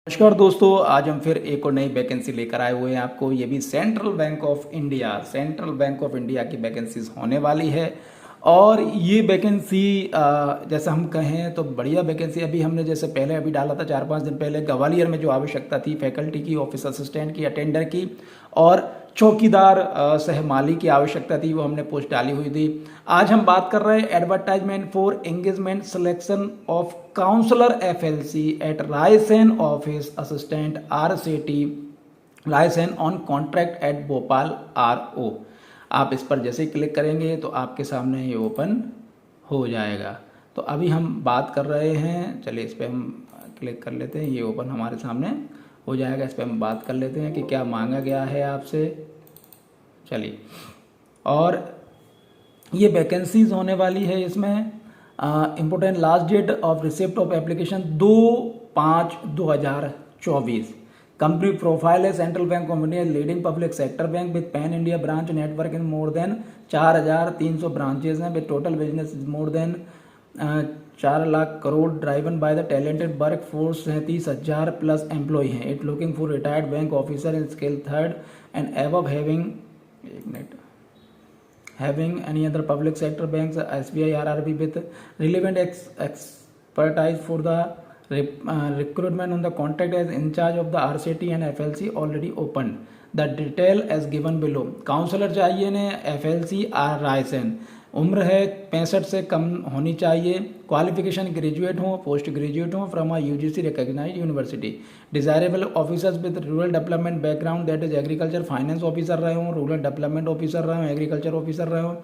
नमस्कार दोस्तों, आज हम फिर एक और नई वैकेंसी लेकर आए हुए हैं आपको। ये भी सेंट्रल बैंक ऑफ इंडिया की वैकेंसीज होने वाली है। और ये वैकेंसी जैसा हम कहें तो बढ़िया वैकेंसी। अभी हमने जैसे पहले अभी डाला था 4-5 दिन पहले, ग्वालियर में जो आवश्यकता थी फैकल्टी की, ऑफिस असिस्टेंट की, अटेंडर की और चौकीदार सह माली की आवश्यकता थी, वो हमने पोस्ट डाली हुई थी। आज हम बात कर रहे हैं advertisement for engagement selection of counsellor FLC at Raisen office assistant RCT Raisen on contract at Bhopal RO. आप इस पर जैसे ही क्लिक करेंगे तो आपके सामने ये ओपन हो जाएगा। तो अभी हम बात कर रहे हैं, चलिए इस पर हम क्लिक कर लेते हैं, ये ओपन हमारे सामने हो जाएगा। इस पर हम बात कर लेते हैं कि क्या मांगा गया है आपसे। चलिए, और ये वैकेंसीज होने वाली है इसमें। Important last date of receipt of application 2/5/2024। Company profile है Central bank of India leading public sector bank with pan India branch network in more than 4,300 branches हैं with total business more than 4 lakh crore driven by the talented work force. 37,000 plus employ हैं। It looking for retired bank officer in scale 3rd and above having any other public sector banks, SBI, RRB with relevant expertise for the recruitment on the contract as in charge of the RCT and FLC already opened. The detail as given below. Counsellor चाहिए ने FLC Raisen. उम्र है 65 से कम होनी चाहिए। Qualification graduate हो, post graduate हो from a UGC recognised university. Desirable officers with rural development background, that is agriculture finance officer रहे हो, रूरल डेवलपमेंट ऑफिसर रहे हो, एग्रीकल्चर ऑफिसर रहे हो।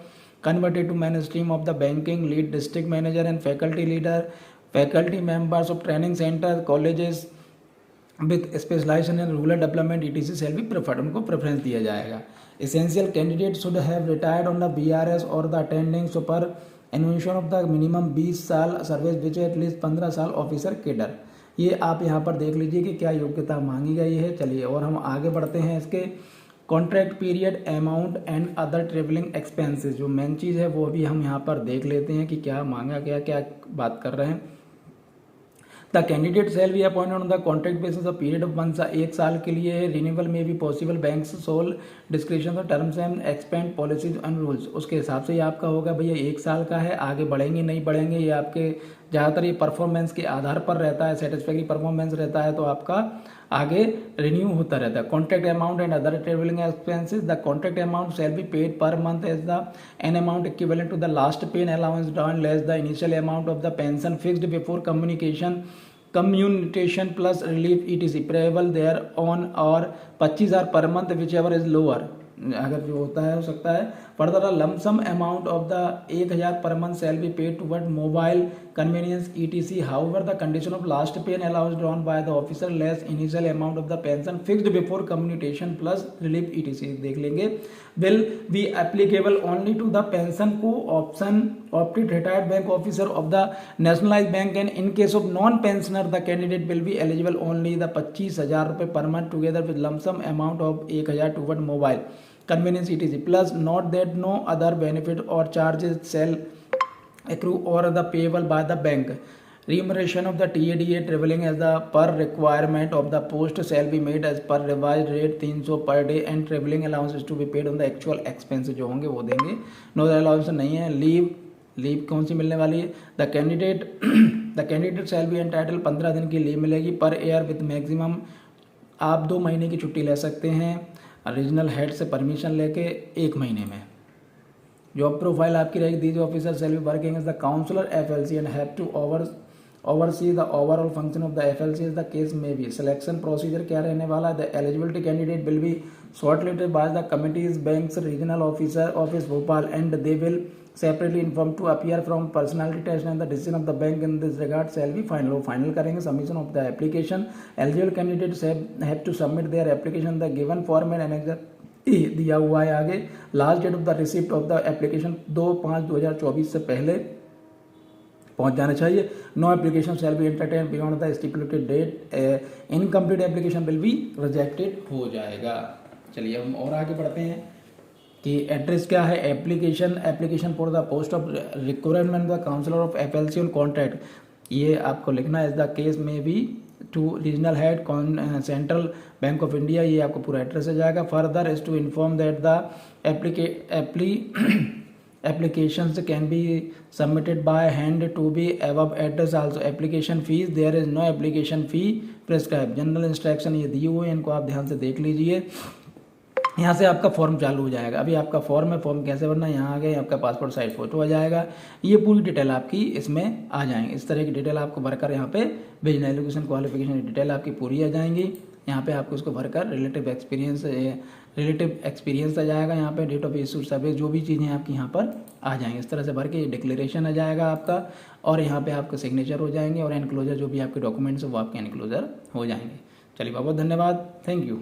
Converted to main stream of the banking, lead district manager and faculty leader, faculty members of training centre colleges with specialisation in rural development ETC shall be preferred, उनको preference दिया जाएगा। Essential candidate should have retired on the BRS or the attending superannuation of the minimum 20 साल service which at least 15 साल officer cadre. ये आप यहाँ पर देख लीजिए कि क्या योग्यता मांगी गई है। चलिए, और हम आगे बढ़ते हैं। इसके contract period, amount and other travelling expenses, जो मेन चीज़ है वो भी हम यहाँ पर देख लेते हैं कि क्या मांगा गया, क्या बात कर रहे हैं। The candidate shall be appointed on the contract basis of period of 1 साल के लिए है। रिन्यूअल में भी possible, banks sole description of terms and expand policies and rules, उसके हिसाब से ये आपका होगा। भैया 1 साल का है, आगे बढ़ेंगे नहीं बढ़ेंगे ये आपके ज़्यादातर ये परफॉर्मेंस के आधार पर रहता है। सेटिस्फैक्टरी परफॉर्मेंस रहता है तो आपका आगे रिन्यू होता रहता है। Contract amount and other travelling expenses, the contract amount shall be paid per month as the an amount equivalent to the last pay and allowance drawn less the initial amount of the pension fixed before commutation plus relief ETC payable thereon or 25,000 per month whichever is lower, अगर जो होता है हो सकता है। Further lump sum amount of the 1,000 per month shell be paid toward mobile convenience ETC। However the condition of last pay and allowance drawn by the officer less initial amount of the pension fixed before commutation plus relief ETC देख लेंगे। Will be applicable only to the pension को option opted retired bank officer of the nationalised bank and in case of non pensioner the candidate will be eligible only the 25,000 रुपये per month together with lump sum amount of 1,000 toward mobile convenience ETC plus not that no other benefit or charges shall accrue or the payable by the bank. Remuneration of the TADA traveling as the per requirement of the post shall be made as per revised rate 300 per day and traveling allowances to be paid on the actual expenses जो होंगे वो देंगे। no allowance नहीं है। Leave कौन सी मिलने वाली है। The candidate shall be entitle 15 दिन की लीव मिलेगी पर ईयर विद मैक्सिमम आप 2 महीने की छुट्टी ले सकते हैं रीजनल हेड से परमिशन लेके 1 महीने में। जॉब प्रोफाइल आपकी रहेगी। These officer shall be working as the counsellor FLC and have to oversee the overall function of the FLC as the case may be. Selection procedure क्या रहने वाला है। The eligibility candidate will be shortlisted by the committee's banks regional office Bhopal and they will separately informed to appear from personality test and the decision of the bank in this regard shall be final. वो final करेंगे। Submission of the application, eligible candidates have to submit their application the given format and annexer E दिया हुआ है आगे। Last date of the receipt of the application 2/5/2024 से पहले पहुंच जाना चाहिए। No application shall be entertain beyond the stipulated date. Incomplete application will be rejected हो जाएगा। चलिए हम और आगे बढ़ते हैं कि एड्रेस क्या है। Application for the post of requirement the counsellor of FLC on contract, ये आपको लिखना है। इज द केस में भी to regional head central bank of India, ये आपको पूरा एड्रेस आ जाएगा। Further is to inform that the applications can be submitted by hand to be above address also. application fees, there is no application fee prescribed. General instruction ये दिए हुए हैं, इनको आप ध्यान से देख लीजिए। यहाँ से आपका फॉर्म चालू हो जाएगा। अभी आपका फॉर्म है, फॉर्म कैसे भरना है, यहाँ आ गए, आपका पासपोर्ट साइज फोटो आ जाएगा, ये पूरी डिटेल आपकी इसमें आ जाएंगी। इस तरह की डिटेल आपको भरकर यहाँ पे भेजना है। एजुकेशन क्वालिफिकेशन डिटेल आपकी पूरी आ जाएंगी। यहाँ पे आपको इसको भरकर रिलेटिव एक्सपीरियंस आ जाएगा। यहाँ पे डेट ऑफ इशू सर्विस, जो भी चीज़ें आपकी यहाँ पर आ जाएंगी। इस तरह से भर के डिक्लेरेशन आ जाएगा आपका, और यहाँ पे आपका सिग्नेचर हो जाएंगे, और एनक्लोजर जो भी आपके डॉक्यूमेंट्स है वो आपके एनक्लोजर हो जाएंगे। चलिए बहुत बहुत धन्यवाद, थैंक यू।